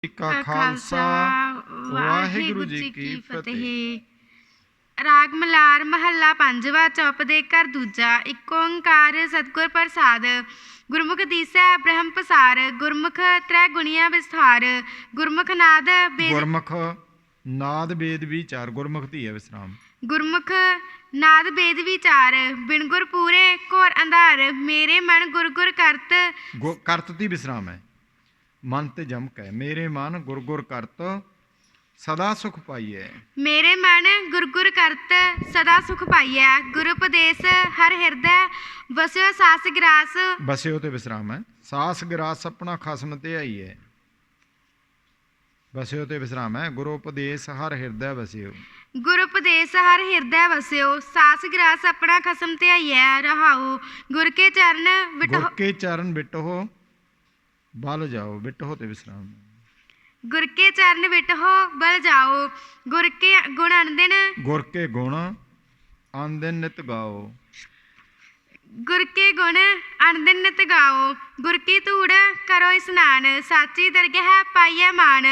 का खालसा वाहिगुरु जी की फतेह। राग मलार महला पंजवा चौप दे घर दूजा। एक ओंकार सतगुर प्रसाद। गुरमुख दीसै ब्रह्म पसार। गुरमुख त्रै गुणिया विस्तार। गुरमुख नाद वेद गुरमुख नाद वेद विचार। गुरमुख धी है विश्राम। गुरमुख नाद वेद विचार। बिन गुर पूरे घोर अंधार। मेरे मन गुर गुर करत। करत दी विश्राम है। मन ते जमक है। मेरे मन गुर गुर करत सदा सुख पाइए। मेरे मन गुर गुर करत सदा सुख पाइए। गुरु उपदेश हर हृदय बस्यो सास गिरास। बस्यो ते विश्राम है। सास गिरास अपना खसम ते आइए। बस्यो ते विश्राम है। गुरु उपदेश हर हृदय बस्यो। गुरु उपदेश हर हृदय बस्यो। सास गिरास अपना खसम ते आइए। रहाओ गुर के चरण बिटहो। गुर के चरण बिटहो बल जाओ। बिटहो ते विश्राम। गुर के चरण बिटहो बल जाओ। गुर के गुण अनदिन। गुर के गुण अनदिन नित गाओ। गुर के गुण अनदिन नित गाओ। गुर की धूड़ करो स्नान। साची दरगाह पाइए मान।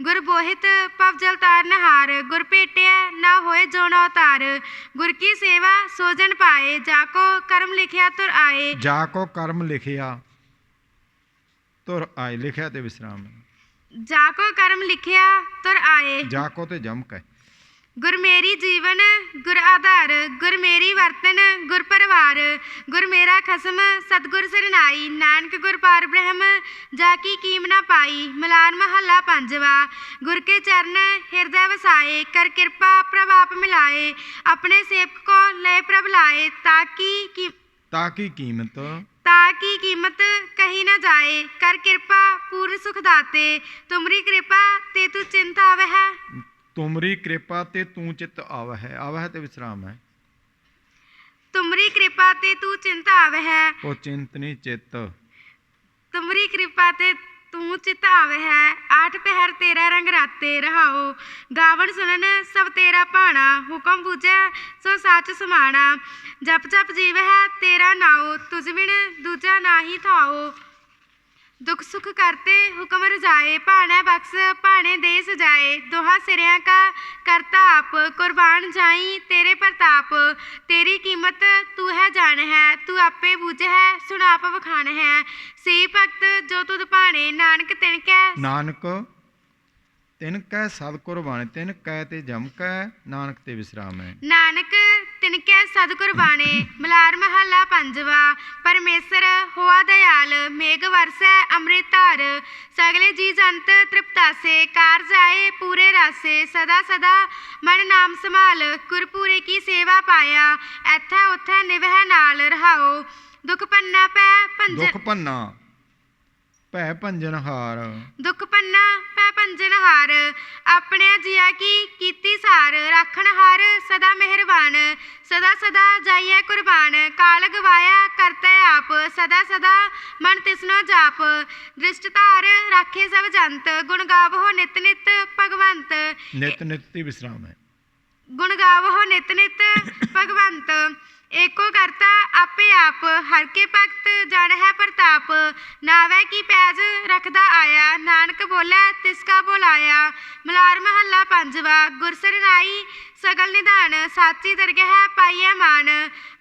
गुर बोहित पव जल तार नहार। गुर भेटिया ना होए जो न अवतार। गुर की सेवा सोजन पाए। जाको कर्म लिखिया तुर आए। जाको कर्म लिखिया तुर आए। लिखिया ते विश्राम। जाको कर्म लिखिया तुर आए। जाको ते जमक है। गुर मेरी जीवन गुर आधार। गुर मेरी वर्तन गुर परिवार। गुर मेरा खसम सतगुर सरनाई। नानक गुर पार ब्रह्म जाकी कीम ना पाई। मलार महला पंजवा। गुर के चरण हृदय वसाए। कर कृपा प्रभाप मिलाए। अपने सेवक को लय प्रभ लाए। ताकि कीमत कही न जाए। कर कृपा पूर्ण सुख दाते। तुमरी कृपा ते तू चिंता आवह। तुमरी कृपा ते तू चित आवह। आवह ते विश्राम है। तुमरी कृपा ते तू चिंता आवह। ओ चिंत नहीं चित। तुमरी कृपा ते तू चित आवह। आठ पहर तेरा रंग राते। रहाओ गावन सुनन सब तेरा भाना। हुक्म बूझै सो सच समाना। जप जप जीव है तेरा नाओ। तुझ बिन दूजा नाही थाओ। दुख सुख करते हुक्म रजाए। भाने बख्श भाने दे सजाए। दोहा सिरिया का करता आप। कुर्बान जाई तेरे प्रताप। तेरी कीमत तू है जान है। तू आपे बूझ है सुनाप वखान है। सी भगत जो तुद भाने। नानक तिनकै सद कुर्बाने। तिनकै ते जमकै नानक ते विश्राम है। नानक तिनकै सद कुर्बाने। मलार महला पंजवा। परमेसर होआ दयाल। मेघ वरसै अमृत धार। सगले जी जंत तृप्तासे। कारज आए पूरे रासे। सदा सदा मन नाम संभाल। गुरपुरे की सेवा पाया। एथै उथै निवह नाल। रहाओ दुख पन्ना पै भंजन। दुख पन्ना पै भंजनहार। दुख पन्ना पै भंजनहार। अपने जिया की कीती सार। राखण हार सदा मेहरबान। सदा सदा जाइए कुर्बान। काल गवाया करता आप। सदा सदा मन तिसनो जाप। दृष्टधार राखे सब जंत। गुण गावो नित नित भगवंत। नित नित ही विश्राम है। गुण गावो नित नित भगवंत। एको करता आपे आप। हर के भगत जन है प्रताप। नावै की पैज रखदा आया। नानक बोले तिसका बुलाया। मलार महला पंजवा। गुरसरनाई सगल निधान। साची दरगाह पाइए मान।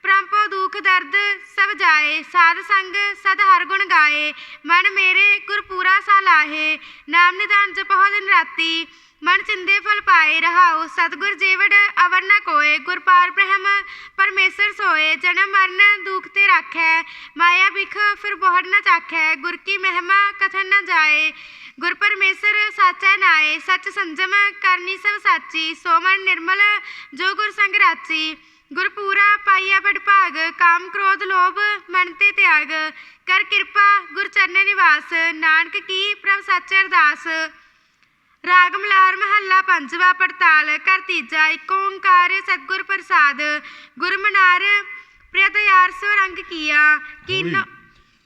परंपो दुख दर्द सब जाए। साध संग सद हर गुण गाए। मन मेरे गुरपूरा सा लाहे। नाम निधान जपहो दिन राती। मन चिंदे फल पाए। रहाओ सतगुर जेवड़ अवर न कोय। गुर पार ब्रह्म परमेसर सोए। जन्म मरण दुख ते राखै। माया बिख फिर बहुत न चाखै। गुर की महिमा कथन न जाए। गुर परमेसर साचा नाए। सच संजम करनी सब साची। सो मन निर्मल जो गुर संग राची। गुर पूरा पाइया बड़ भाग। काम क्रोध लोभ मन ते त्याग। कर कृपा गुर चरण निवास। नानक की प्रभ सच अरदास। राग मलार महला पंजवा। पड़ताल घर तीजा। एक ओंकार सतगुर प्रसाद। गुर मनार प्रिय दयार सो रंग किया। कीनो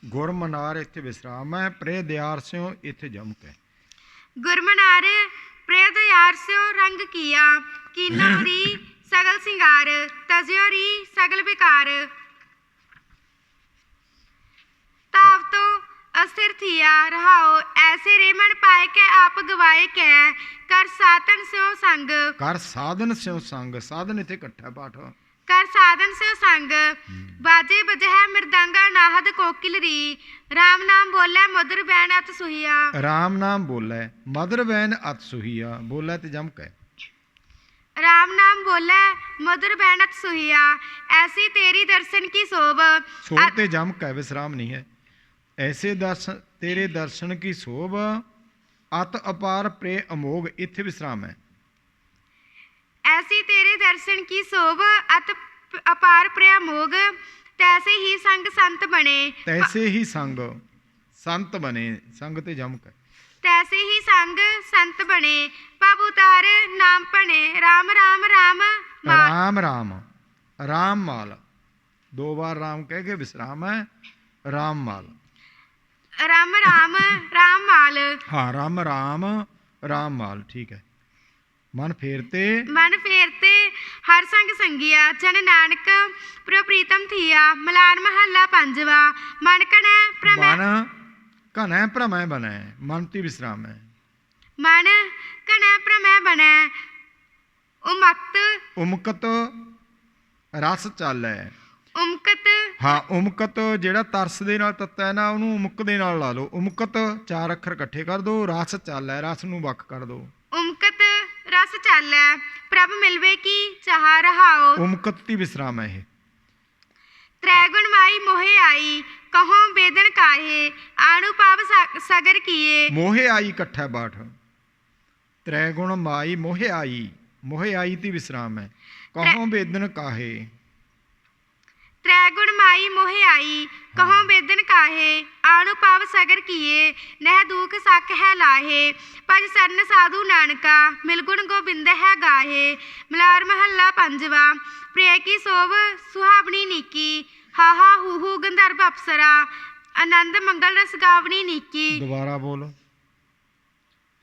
गुर मनार इत्थे विश्राम है। प्रिय दयार स्यों इत्थे जमक है। गुर मनार प्रिय दयार स्यों रंग किया। कीनो री सगल सिंगार। तजियो री सगल बेकार। ताव तो अस्थिर थिया रहाओ ऐसे रे मन पाए के आप गवाए कै कर साधन स्यो संग ਕਰ ਸਾਧਨ ਸਿਉ ਸੰਗ ਸਾਧਨ ਇੱਥੇ ਇਕੱਠਾ ਪਾਠ कर साधन स्यो संग बाजे बजह मृदंगा नाहद कोकिल री राम नाम बोले मधुर बैन अत सुहिया ਰਾਮ ਨਾਮ ਬੋਲੇ ਮਦਰ ਬੈਨ ਅਤ ਸੁਹੀਆ ਬੋਲੇ ਤੇ ਜਮਕ ਹੈ राम नाम बोले मधुर बैन अत सुहिया ऐसी तेरी दर्शन की शोभ ਸੋਭ ਤੇ ਜਮਕ ਹੈ ਵਿਸਰਾਮ ਨਹੀਂ ਹੈ ਐਸੇ ਦਰਸ਼ਨ ਤੇਰੇ ਦਰਸ਼ਨ ਕੀ ਸੋਭ ਅਤ ਅਪਾਰ ਪ੍ਰੇ ਅਮੋਗ ਇੱਥੇ ਵਿਸਰਾਮ ਹੈ ऐसी तेरे दर्शन की शोभ अत अपार प्रमोग तैसे ही संग संत बने ਤੈਸੇ ਹੀ ਸੰਗ ਸੰਤ ਬਣੇ ਸੰਗ ਤੇ ਜਮਕ ਹੈ तैसे ही संग संत बने पब उतार नाम पने राम राम राम माल ਰਾਮ ਰਾਮ ਰਾਮ ਮਾਲ ਦੋ ਵਾਰ ਰਾਮ ਕਹਿ ਕੇ ਵਿਸਰਾਮ ਹੈ ਰਾਮ ਮਾਲ राम राम राम माल ਹਾਂ ਰਾਮ ਰਾਮ ਰਾਮ ਮਾਲ ਠੀਕ ਹੈ ਮਨ ਫੇਰ ਤੇ मन फेरते हर संग संगिया जन नानक प्रो प्रीतम थिया मलार महला पंजवा मन कने प्रमै ਮਨ ਘਨੈ ਭ੍ਰਮੈ ਬਣੈ ਮਨ ਤੇ ਵਿਸਰਾਮ ਹੈ मन कने प्रमै बने उमक्त ਉਮਕਤ ਰਸ ਚਾਲੈ उमकत ਹਾਂ ਉਮਕਤ ਜਿਹੜਾ ਤਰਸ ਦੇ ਨਾਲ ਤੱਤਾ ਹੈ ਨਾ ਉਹਨੂੰ ਉਮਕ ਦੇ ਨਾਲ ਲਾ ਲਓ ਉਮਕਤ ਚਾਰ ਅੱਖਰ ਇਕੱਠੇ ਕਰ ਦਿਓ ਰਸ ਚਾਲੈ ਰਸ ਨੂੰ ਵੱਖ ਕਰ ਦਿਓ उमकत रस चालै प्रभ मिलवे की चाह रहाओ ਉਮਕਤ ਦੀ ਵਿਸਰਾਮ ਹੈ ਇਹ त्रैगुण माई मोहे आई कहो बेदन काहे आणु पाप सगर किए ਮੋਹੇ ਆਈ ਇਕੱਠਾ ਬਾਠ ਤ੍ਰੈ ਗੁਣ ਮਾਈ ਮੋਹੇ ਆਈ ਦੀ ਵਿਸਰਾਮ ਹੈ ਕਹੋਂ ਬੇਦਨ ਕਾਹੇ त्रैगुण माई मोहे आई कहो बेदन काहे आणु पाप सगर किए नह दुख सक है लाहे भज सरन साधु नानका मिलगुण गोबिंद है गाहे मलार महला पंजवा प्रिय की शोभ सुहावनी नीकी हा हा हू हू गंधर्व अप्सरा आनंद मंगल रस गावनी नीकी ਦੁਬਾਰਾ ਬੋਲ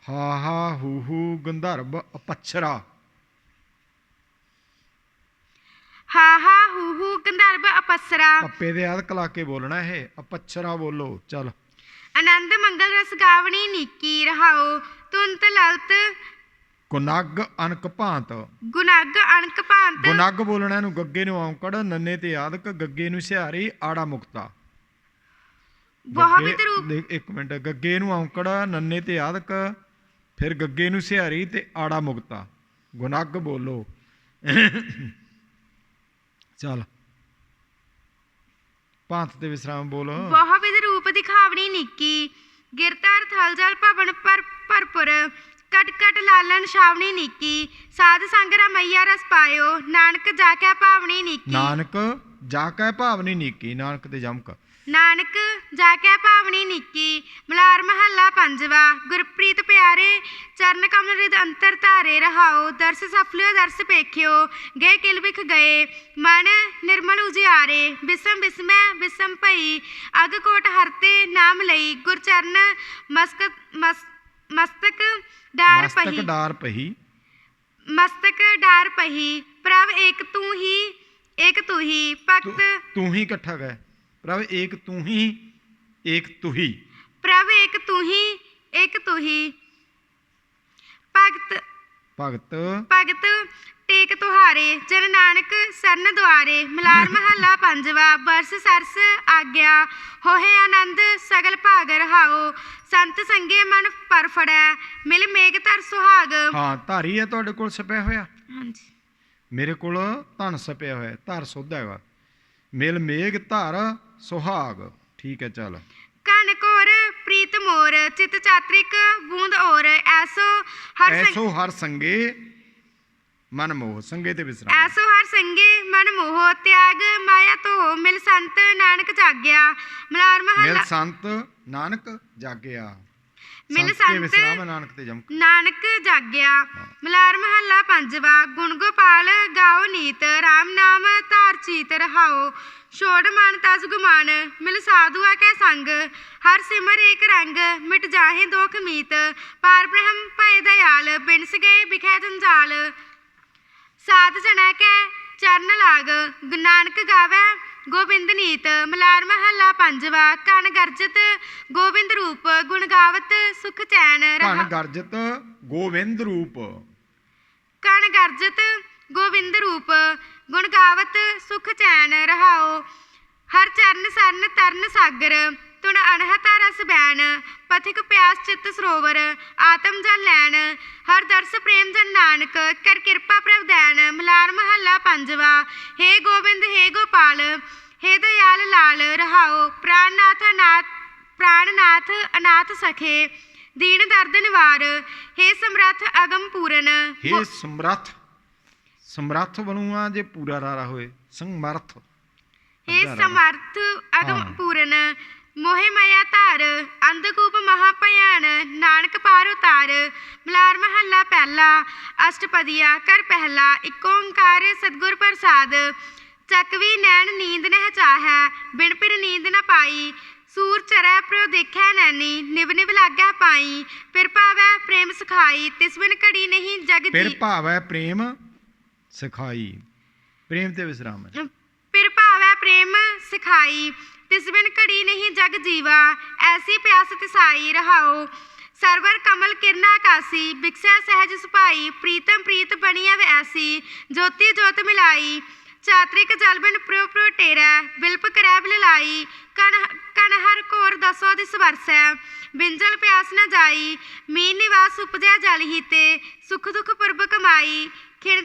ਹਾ ਹਾ ਹੂ ਗੰਧਰਵ ਅਪੱਛਰਾ हा हा हू हू गंधर्व अपसरा ਪੱਪੇ ਦੇ ਆਦ ਕਲਾ ਕੇ ਬੋਲਣਾ ਇਹ ਅਪੱਛਰਾ ਬੋਲੋ ਚੱਲ आनंद मंगल रस गावनी नीकी रहाओ तुंत ललत ਗੁਨਗ ਅਨਕ ਭਾਂਤ गुनग अणक भांत ਗੁਨਗ ਬੋਲਣਾ ਨੂੰ ਗੱਗੇ ਨੂੰ ਔਂਕੜ ਨੰਨੇ ਤੇ ਆਦਕ ਗੱਗੇ ਨੂੰ ਸਿਹਾਰੀ ਆੜਾ ਮੁਕਤਾ बहुत ਗੱਗੇ- रूप ਦੇਖ ਇੱਕ ਮਿੰਟ ਗੱਗੇ ਨੂੰ ਔਂਕੜ ਨੰਨੇ ਤੇ ਆਦਕ ਫਿਰ ਗੱਗੇ ਨੂੰ ਸਿਹਾਰੀ ਤੇ ਆੜਾ ਮੁਕਤਾ ਗੁਨਗ ਬੋਲੋ ਚੱਲ ਭਾਂਤ ਤੇ ਵਿਸਰਾਮ ਬੋਲ बहुविध रूप दिखावनी नीकी गिरधर थल जल भवन पर भरपुर कट कट लालन छावनी नीकी साध संग रमैया रस पायो नानक जाके भावनी नीकी ਨਾਨਕ ਜਾ ਕੈ ਭਾਵਨੀ ਨੀਕੀ ਨਾਨਕ ਤੇ ਜਮਕ नानक जाके भावनी नीकी मलार महला पंजवा गुरप्रीत प्यारे चरण कमल रिद अंतर धारे रहाओ दर्श सफलियो दर्श पेखियो गए किल बिख गए मन निर्मल उजियारे बिसम बिस्मै बिसम भई अग कोट हरते नाम लई गुरचरण मस्तक डार ਮਸਤਕ पही ਡਾਰ ਪਹੀ मस्तक डार पही प्रभ एक तू ही भक्त ਤੂੰ ਹੀ ਇਕੱਠਾ ਗਏ ਪ੍ਰਭ ਏਕ ਤੂੰ ਹੀ ਏਕ ਤੁਹੀ प्रभ एक तू ही भगत ਭਗਤ भगत टेक तुहारे जन नानक सरन द्वारे मलार महला पंजवा बरस सरस आग्या होहे आनंद सगल भाग रहाओ संत संगे मन परफड़ै मिल मेघ धर सुहाग ਹਾਂ ਧਾਰੀ ਹੈ ਤੁਹਾਡੇ ਕੋਲ ਛਪਿਆ ਹੋਇਆ हाँ जी ਮੇਰੇ ਕੋਲ ਧਨ ਛਪਿਆ ਹੋਇਆ ਧਰ ਸੁੱਧ ਹੈਗਾ ਮਿਲ ਮੇਘ ਧਰ ਸੁਹਾਗ ਠੀਕ ਹੈ ਚੱਲ कन कोर प्रीत मोर चित चात्रिक बूंद और ऐसो हर ਐਸੋ ਹਰ ਸੰਗੇ ਮਨ ਮੋਹ ਸੰਗੇ ਤੇ ਵਿਸਰਾਮ ऐसो हर संगे मन मोह त्याग माया तो मिल संत नानक जाग्या मलार ਮਿਲ महला ਸੰਤ ਨਾਨਕ ਜਾਗਿਆ ਮਿਲ ਸੰਤ ਤੇ ਸੰਤ ਵਿਸਰਾਮ ਨਾਨਕ ਤੇ ਜਮਕ नानक जाग्या मलार महला पंजवा गुण गोपाल गाओ नीत राम नाम धार चीत रहाओ छोड़ मन तज गुमान मिल साधुआ के संग हर सिमर एक रंग मिट जाहे दोख मीत पार ब्रह्म भय दयाल बिनस गए बिखै जंजाल साध जना के चरण लाग नानक गावे ਗੋਬਿੰਦ ਨੀਤ। ਮਲਾਰ ਮਹੱਲਾ ਪੰਜਵਾ। ਕਣ ਗਰਜਤ ਗੋਬਿੰਦ ਰੂਪ, ਗੁਣ ਗਾਵਤ ਸੁਖ ਚੈਨ ਘਣ ਗਰਜਤ ਗੋਬਿੰਦ ਰੂਪ। ਕਣ ਗਰਜਤ ਗੋਬਿੰਦ ਰੂਪ, ਗੁਣ ਗਾਵਤ ਸੁਖ ਚੈਨ ਰਹਾਓ। ਹਰ ਚਰਨ ਸਰਨ ਤਰਨ ਸਾਗਰ, ਤੁਣ ਅਣਹਤਾ ਰਸ ਬੈਨ। ਪਥਿਕ ਪਿਆਸ ਚਿਤ ਸਰੋਵਰ, ਆਤਮ ਜਲ ਲੈਣ। ਹਰ ਦਰਸ ਪ੍ਰੇਮ ਜਨ ਨਾਨਕ, ਕਰ ਕਿਰਪਾ ਪ੍ਰਭ ਦੈਨ। ਮਲਾਰ ਮਹੱਲਾ ਪੰਜਵਾ। ਹੇ ਗੋਬਿੰਦ ਹੇ ਗੋਪਾਲ, ਹੇ ਦਇਆਲ ਲਾਲ ਰਹਾਓ। ਪ੍ਰਾਣਨਾਥ ਅਨਾਥ ਸਖੇ, ਦੀਨ ਦਰਦ ਨਿਵਾਰ। ਹੇ ਸਮਰੱਥ ਅਗਮ ਪੂਰਨ। ਹੇ ਸਮਰੱਥ, ਸਮਰੱਥ ਬਣੂਆ ਜੇ ਪੂਰਾ ਰਾਰਾ ਹੋਏ, ਸਮਰੱਥ। ਹੇ ਸਮਰਥ ਅਗਮ ਪੂਰਨ। ਮੋਹਿ ਮਾਇਆ ਧਾਰ, ਅੰਧਕੂਪ ਮਹਾ ਭਿਆਨ। ਨਾਨਕ ਪਾਰ ਉਤਾਰ। ਮਲਾਰ ਮਹੱਲਾ ਪਹਿਲਾ। ਅਸ਼ਟਪਦੀਆ ਕਰ ਪਹਿਲਾ। ਏਕ ਓੰਕਾਰ ਸਤਿਗੁਰ ਪ੍ਰਸਾਦ। ਚੱਕਵੀ ਨੈਣ ਨੀਂਦ ਨਹਿ ਚਾਹੈ, ਬਿਨ ਪਿਰ ਨੀਂਦ ਨ ਪਾਈ। ਸੂਰ ਚਰੈ ਪ੍ਰੋ ਦੇਖੈ ਨੈਣੀ, ਨਿਵ ਨਿਵ ਲਾਗੈ ਪਾਈ। ਫਿਰ ਭਾਵੈ ਪ੍ਰੇਮ ਸਿਖਾਈ, ਤਿਸ ਬਿਨ ਘੜੀ ਨਹੀਂ ਜਗ ਫਿਰ ਦੀ। ਭਾਵੈ ਪ੍ਰੇਮ ਸਿਖਾਈ, ਪ੍ਰੇਮ ਤੇ ਵਿਸਰਾਮ ਹੈ। ਫਿਰ ਭਾਵੈ ਪ੍ਰੇਮ ਸਿਖਾਈ, ਤਿਸ ਬਿਨ ਘੜੀ ਨਹੀਂ ਜਗ ਜੀਵਾ। ਐਸੀ ਪਿਆਸ ਤਿਸਾਈ ਰਹਾਓ। ਸਰਵਰ ਕਮਲ ਕਿਰਨਾ ਆਕਾਸੀ, ਬਿਕਸੈ ਸਹਿਜ ਸੁਭਾਈ। ਪ੍ਰੀਤਮ ਪ੍ਰੀਤ ਬਣੀ ਅਵ ਐਸੀ, ਜੋਤੀ ਜੋਤ ਮਿਲਾਈ। ਚਾਤ੍ਰਿਕ ਜਲ ਬਿਨ ਪ੍ਰੋ ਪ੍ਰੋ ਟੇਰੈ, ਬਿਲਪ ਕਰੈ ਬਿਲ ਲਾਈ। ਕਣ ਹਰ ਘੋਰ ਦਸੋ ਦਿਸ ਵਰਸੈ, ਬਿਨ ਜਲ ਪਿਆਸ ਨ ਜਾਈ। ਮੀਨ ਨਿਵਾਸ ਉਪਜੈ ਜਲ ਹੀ ਤੇ, ਸੁਖ ਦੁਖ ਪੁਰਬ ਕਮਾਈ। ਖਿਣ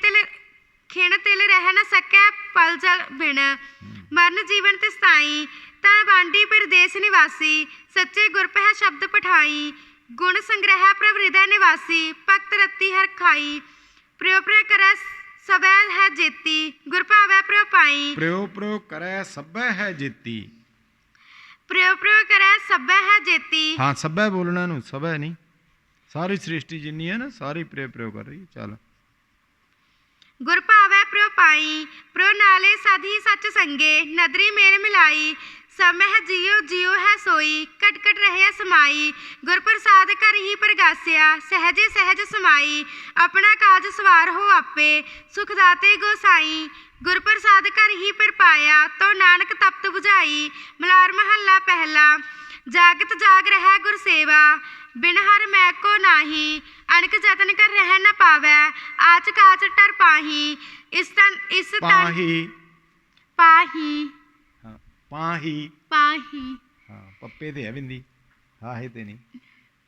ਤਿਲ ਰਹਿ ਨ ਸਕੈ ਪਲ ਜਲ ਬਿਨ, ਮਰਨ ਜੀਵਨ ਤਿਸ ਤਾਈ। ਤਨ ਬਾਂਡੀ ਪਰਦੇਸ ਨਿਵਾਸੀ, ਸੱਚੇ ਗੁਰ ਪਹਿ ਸ਼ਬਦ ਪਠਾਈ। ਗੁਣ ਸੰਗ੍ਰਹਿ ਪ੍ਰਭ ਹਿਰਦੈ ਨਿਵਾਸੀ, ਭਗਤ ਰਤੀ ਹਰ ਖਾਈ। ਪ੍ਰਿਯ ਪ੍ਰਿਯ ਕਰੈ ਸਭੈ ਹੈ ਜੇਤੀ, ਗੁਰ ਭਾਵੈ ਪ੍ਰਭ ਪਾਈ। ਪ੍ਰਯੋ ਪ੍ਰਯੋ ਕਰੈ ਸਭੈ ਹੈ ਜੇਤੀ। ਪ੍ਰਯੋ ਪ੍ਰਯੋ ਕਰੈ ਸਭੈ ਹੈ ਜੇਤੀ। ਹਾਂ, ਸਭੈ ਬੋਲਣਾ ਨੂੰ, ਸਭੈ ਨਹੀਂ। ਸਾਰੀ ਸ੍ਰਿਸ਼ਟੀ ਜਿੰਨੀ ਹੈ ਨਾ, ਸਾਰੀ ਪ੍ਰਯੋ ਪ੍ਰਯੋ ਕਰ ਰਹੀ। ਚੱਲ। ਗੁਰ ਭਾਵੈ ਪ੍ਰਭ ਪਾਈ, ਪ੍ਰੋ ਨਾਲੇ ਸਾਧੀ ਸੱਚ ਸੰਗੇ। ਨਦਰੀ ਮੇਲ ਮਿਲਾਈ, ਸਮਹਿ ਜਿਉ ਜਿਉ ਹੈ ਸੋਈ। ਕਟ ਕਟ ਰਹਿਆ ਸਮਾਈ, ਗੁਰ ਪ੍ਰਸਾਦ ਘਰ ਹੀ ਪ੍ਰਗਾਸਿਆ। ਸਹਿਜੇ ਸਹਿਜ ਸਮਾਈ, ਆਪਣਾ ਕਾਜ ਸਵਾਰ ਹੋ ਆਪੇ। ਸੁਖ ਦਾਤੇ ਗੋਸਾਈ, ਗੁਰ ਪ੍ਰਸਾਦ ਘਰ ਹੀ ਪਰ ਪਾਇਆ। ਤੋ ਨਾਨਕ ਤਪਤ ਬੁਝਾਈ। ਮਲਾਰ ਮਹੱਲਾ ਪਹਿਲਾ। ਜਾਗਤ ਜਾਗ ਰਹਿ ਗੁਰ ਸੇਵਾ, ਬਿਨ ਹਰ ਮੈਂ ਕੋ ਨਾਹੀ। ਅਣਕ ਜਤਨ ਕਰ ਰਹਿ ਨ ਪਾਵੈ, ਆਚ ਕਾਚ ਟਰ ਪਾਹੀ। ਇਸ ਤਨ ਪਾਹੀ, ਪਾਹੀ ਹਾਂ, ਪਾਹੀ, ਪਾਹੀ। ਹਾਂ, ਪੱਪੇ ਤੇ ਹੈ ਬਿੰਦੀ, ਹਾਹੇ ਤੇ ਨਹੀਂ।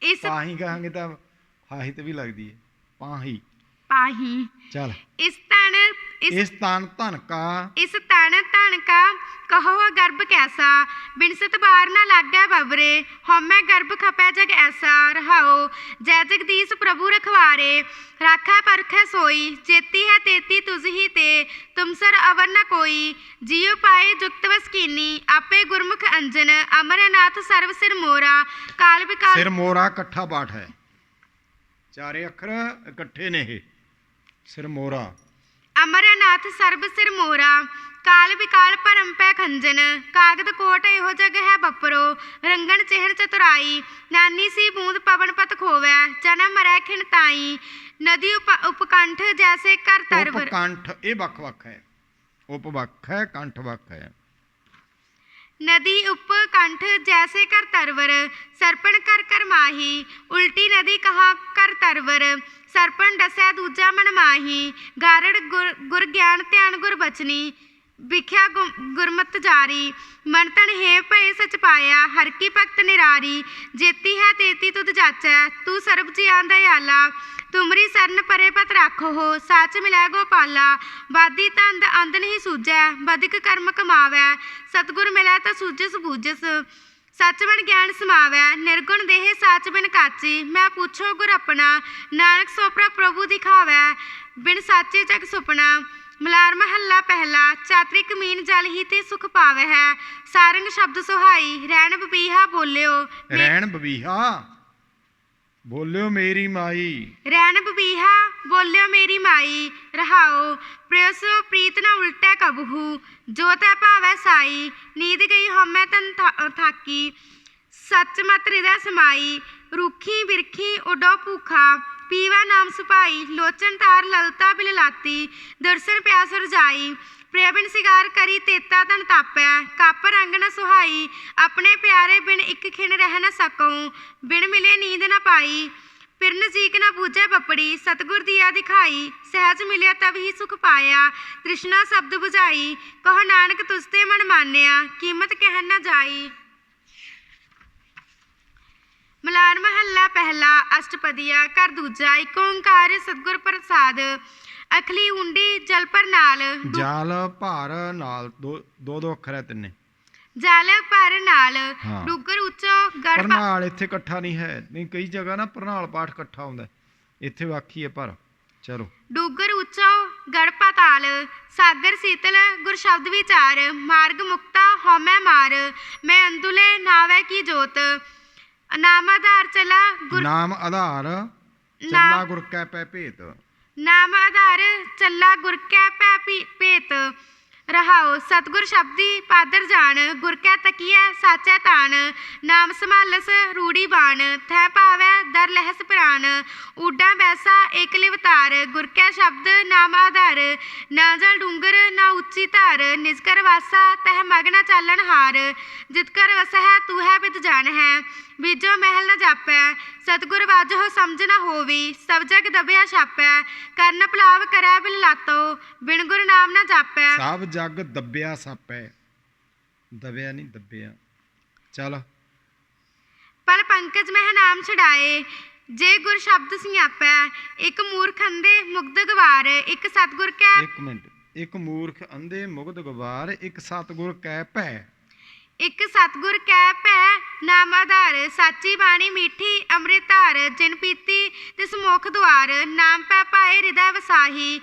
ਇਸ ਪਾਹੀ ਕਹਾਂਗੇ ਤਾਂ ਹਾਹੇ ਤੇ ਵੀ ਲੱਗਦੀ ਹੈ। ਪਾਹੀ, ਪਾਹੀ। ਚੱਲ। ਇਸ ਤਨ ਇਸ ਤਨ ਧਨ ਕਾ, ਇਸ ਤਨ ਧਨ ਕਾ, ਕਹੋ ਗਰਭ ਕੈਸਾ। ਬਿਨ ਸਤ ਬਾਰ ਨਾ ਲਾਗੈ ਬਵਰੇ, ਹਉਮੈ ਗਰਭ ਖਪੈ ਜਗ ਐਸਾ ਰਹਾਓ। ਜੈ ਜਗਦੀਸ਼ ਪ੍ਰਭੂ ਰਖਵਾਰੇ, ਰਾਖੈ ਪਰਖੈ ਸੋਈ। ਜੇਤੀ ਹੈ ਤੇਤੀ ਤੁਝ ਹੀ ਤੇ, ਤੁਮ ਸਰ ਅਵਰ ਨ ਕੋਈ। ਜੀਉ ਪਾਏ ਜੁਗਤ ਵਸ ਕੀਨੀ, ਆਪੇ ਗੁਰਮੁਖ ਅੰਜਨ। ਅਮਰਨਾਥ ਸਰਵ ਸਿਰ ਮੋਰਾ, ਕਾਲ ਵਿਕਾਲ। ਸਿਰ ਮੋਰਾ ਇਕੱਠਾ ਪਾਠ ਹੈ, ਚਾਰੇ ਅੱਖਰ ਇਕੱਠੇ ਨੇ ਇਹ। ਸਿਰ ਮੋਰਾ। ਅਮਰਨਾਥ ਸਰਬ ਸਿਰ ਮੋਰਾ, ਕਾਲ ਵਿਕਾਲ ਭਰਮ ਪੈ ਖੰਜਨ। ਕਾਗਦ ਕੋਟ ਇਹੋ ਜਗ ਹੈ ਬਪਰੋ, ਰੰਗਣ ਚਿਹਰ ਚਤੁਰਾਈ। ਨਾਨੀ ਸੀ ਬੂੰਦ ਪਵਨ ਪਤ ਖੋਵੈ, ਜਨਮ ਮਰੈ ਖਿਣ ਤਾਈ। ਨਦੀ ਉਪਕੰਠ ਜੈਸੇ ਕਰ ਤਰਵਰ। ਉਪਕੰਠ ਇਹ ਵੱਖ ਵੱਖ ਹੈ, ਉਪ ਵੱਖ ਹੈ, ਕੰਠ ਵੱਖ ਹੈ। ਨਦੀ ਉਪਕੰਠ ਜੈਸੇ ਕਰ ਤਰਵਰ, ਸਰਪਣ ਕਰ ਕਰ ਮਾਹੀ। ਉਲਟੀ ਨਦੀ ਕਹਾ ਕਰ ਤਰਵਰ, ਸਰਪਣ ਡਸੈ ਦੂਜਾ ਮਨ ਮਾਹੀ। ਗਾਰੜ ਗੁਰ ਗਿਆਨ ਧਿਆਨ ਗੁਰ ਬਚਨੀ, ਵਿਖਿਆ ਗੁਰਮਤਿ ਜਾਰੀ। ਮਨ ਤਨ ਹੇ ਭਏ ਸਚ ਪਾਇਆ, ਹਰ ਕੀ ਭਗਤ ਨਿਰਾਰੀ। ਜੇਤੀ ਹੈ ਤੇਤੀ ਤੁਧ ਜਾਚੈ, ਤੂੰ ਸਰਬ ਜੀਆਂ ਦਇਆਲਾ। ਤੁਮਰੀ ਸਰਨ ਪਰੇ ਪਤ ਰਾਖੋ ਹੋ, ਸਾਚ ਮਿਲੈ ਗੋਪਾਲਾ। ਵਾਦੀ ਧੰਦ ਅੰਧ ਨਹੀਂ ਸੂਝੈ, ਬਦਿਕ ਕਰਮ ਕਮਾਵੈ। ਸਤਿਗੁਰ ਮਿਲੈ ਤਾਂ ਸੂਝਸ ਬੂਝਸ, ਸੱਚ ਬਣ ਗਿਆਨ ਸਮਾਵੈ। ਨਿਰਗੁਣ ਦੇਹ ਸਾਚ ਬਿਨ ਕਾਚੀ, ਮੈਂ ਪੁੱਛੋ ਗੁਰ ਆਪਣਾ। ਨਾਨਕ ਸੋਪਰਾ ਪ੍ਰਭੂ ਦਿਖਾਵੈ, ਬਿਨ ਸਾਚੇ ਜਗ ਸੁਪਨਾ। ਮਲਾਰ ਮਹੱਲਾ ਪਹਿਲਾ। ਚਾਤ੍ਰਿਕ ਮੀਨ ਜਲ ਹੀ ਤੇ ਸੁਖ ਪਾਵੈ ਹੈ, ਸਾਰੰਗ ਸ਼ਬਦ ਸੁਹਾਈ। ਰੈਣ ਬਬੀਹਾ ਬੋਲਿਓ, ਰੈਣ ਬਬੀਹਾ ਬੋਲਿਓ ਮੇਰੀ ਮਾਈ। ਰੈਣ ਬਬੀਹਾ ਬੋਲਿਓ ਮੇਰੀ ਮਾਈ ਰਹਾਓ। ਪ੍ਰਯਸੋ ਪ੍ਰੀਤ ਨ ਉਲਟੈ ਕਬਹੂ, ਜੋ ਤੈ ਭਾਵੈ ਸਾਈ। ਨੀਂਦ ਗਈ ਹਉਮੈ ਤਨ ਥਾਕੀ, ਸੱਚ ਮਤ ਹਿਰਦੈ ਸਮਾਈ। ਰੁਖੀ ਬਿਰਖੀ ਉਡੋ ਭੂਖਾ, पीवा नाम सुपाई, लोचन तार ललता बिललाती, दर्शन प्यास रजाई, प्रियबिन सिगार करी तेता तन तापै, कप रंग न सुहाई, अपने प्यारे बिन एक खिन रह न सकूं, बिन मिले नींद न पाई, पिरन जीक न बूझे पपड़ी, सतगुर दिया दिखाई, सहज मिलिया तब ही सुख पाया, तृष्णा शब्द बुझाई, कहो नानक तुझते मन मानिया, कीमत कहन न जाई। मलार महला पहला अष्टपदिया कर दूजा, एक ओंकार सतगुर प्रसाद, अखली ऊंडी जल पर नाल, ਜਲ ਭਰ ਨਾਲ ਦੋ ਦੋ ਅੱਖਰ ਹੈ ਤਿੰਨੇ जल पर नाल, हाँ। डुगर उच्चो गढ़ ਪ੍ਰਣਾਲ ਇੱਥੇ ਇਕੱਠਾ ਨਹੀਂ ਹੈ, ਨਹੀਂ ਕਈ ਜਗ੍ਹਾ ਨਾ ਪ੍ਰਣਾਲ ਪਾਠ ਇਕੱਠਾ ਹੁੰਦਾ, ਇੱਥੇ ਵਾਕੀ ਹੈ ਪਰ ਚਲੋ। डुगर उच्चो गढ़ पाताल, सागर शीतल गुर शब्द विचार, मार्ग मुक्ता हौमै मार, मैं अंदुले नावे की जोत, नाम आधार चला गुर ਨਾਮ ਆਧਾਰ ਚੱਲਾ ਗੁਰ ਕੈ ਪੈ ਭੇਤ, नाम आधार चला गुर कै पै पेत, रहाओ सतगुर शब्दी पादर जान, गुर कै तकिया साचा तान, नाम संभालस रूढ़ी बाण, थै पावै दर लहस प्राण, ऊडा बैसा एक लिवतार, गुर कै शब्द नाम आधार, ना जल डूंगर ना उच्ची धार, निज कर वासा तह मगना चालन हार, जित कर वस है तू है बिद जान है, बीजो महल न जापै, सतगुर बाजो समझ न होवी, सब जग दबिया छापै, ਕਰਨ ਭਲਾਵ ਕਰੈ ਬਿਨ ਲਾਤੋ, ਬਿਨ ਗੁਰ ਨਾਮ ਨਾ ਜਾਪੈ, ਸਭ ਜਗ ਦੱਬਿਆ ਸਾਪੈ, ਦਬਿਆ ਨਹੀਂ ਦੱਬਿਆ। ਚੱਲ ਪਲ ਪੰਕਜ ਮਹਿ ਨਾਮ ਛਡਾਏ, ਜੇ ਗੁਰ ਸ਼ਬਦ ਸਿਆਪੈ, ਇੱਕ ਮੂਰਖ ਅੰਧੇ ਮੁਗਧ ਗਵਾਰ, ਇੱਕ ਸਤਗੁਰ ਕੈ ਇੱਕ ਮਿੰਟ, ਇੱਕ ਮੂਰਖ ਅੰਧੇ ਮੁਗਧ ਗਵਾਰ, ਇੱਕ ਸਤਿਗੁਰ ਕੈ ਭੈ, ਇੱਕ ਸਤਗੁਰ ਕੈ ਭੈ ਨਾਮ ਆਧਾਰ, ਸਾਚੀ ਬਾਣੀ ਮੀਠੀ ਅੰਮ੍ਰਿਤ ਧਾਰ, ਜਿਨ ਪੀਤੀ ਤਿਸ ਮੋਖ ਦੁਆਰ, ਨਾਮ ਪੈ ਪਾਏ ਹਿਰਦੈ ਵਸਾਹੀ,